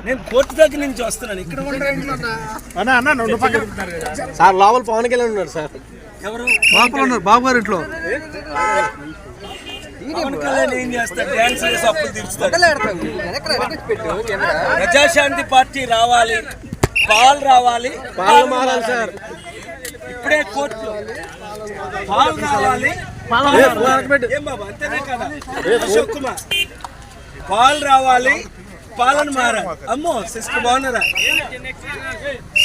నేను కోర్టు దగ్గర నుంచి వస్తున్నాను. ఇక్కడ సార్ లోపల పవన్ కళ్యాణ్ ఉన్నారు సార్. ఎవరు లోపల ఉన్నారు బాబు గారి ఇంట్లో. పవన్ కళ్యాణ్ ఏం చేస్తాడు? డ్యాన్స్ చేసి అప్పులు తీర్చుతాడు. ప్రజాశాంతి పార్టీ రావాలి, పాలు రావాలి, పాలు మారాలి సార్. ఇప్పుడే కోర్టు పాలు రావాలి, ఏం బాబా అంతేనే కదా అశోక్ కుమార్, పాలు రావాలి, పాలన మారాలి. అమ్మో సిస్టర్ బాగున్నారా?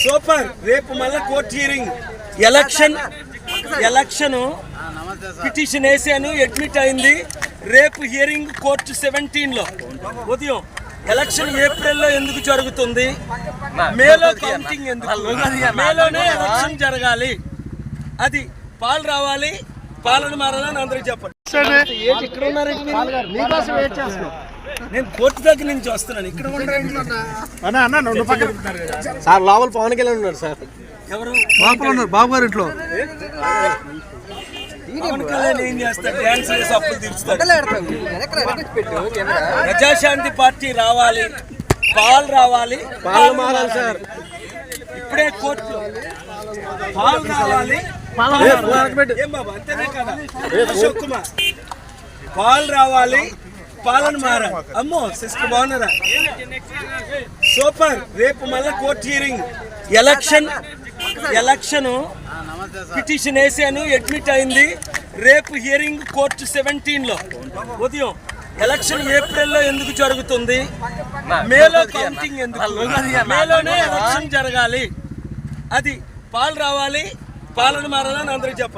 సూపర్. రేపు మళ్ళీ కోర్టు హియరింగ్. ఎలక్షన్ పిటిషన్ వేసాను, అడ్మిట్ అయింది. రేపు హియరింగ్ కోర్టు 17లో ఉదయం. ఎలక్షన్ ఏప్రిల్లో ఎందుకు జరుగుతుంది? మేలో కౌంటింగ్ ఎందుకు? మేలోనే ఎలక్షన్ జరగాలి. అది పాలు రావాలి, పాలన మారాలని అందరికి చెప్పండి. నేను కోర్టు దగ్గర నుంచి వస్తున్నాను. ఇక్కడ సార్ లోపల పవన్ కళ్యాణ్ ఉన్నారు సార్. ఎవరు లోపల ఉన్నారు బాబు గారి ఇంట్లో. పవన్ కళ్యాణ్ ఏం చేస్తాడు? డ్యాన్స్ చేసి అప్పులు తీర్చుతాడు. ప్రజాశాంతి పార్టీ రావాలి, పాలు రావాలి, పాలు మారాలి సార్. ఇప్పుడే కోర్టు పాలు రావాలి, ఏం బాబా అంతేనే కదా అశోక్ కుమార్, పాలు రావాలి, పాలన మారాలి. అమ్మో సిస్టర్ బాగున్నారా? సూపర్. రేపు మళ్ళీ కోర్టు హియరింగ్. ఎలక్షన్ పిటిషన్ వేసాను, అడ్మిట్ అయింది. రేపు హియరింగ్ కోర్టు 17లో ఉదయం. ఎలక్షన్ ఏప్రిల్లో ఎందుకు జరుగుతుంది? మేలో కౌంటింగ్ ఎందుకు? మేలోనే ఎలక్షన్ జరగాలి. అది పాలు రావాలి, పాలన మారాలని అందరికి చెప్పండి.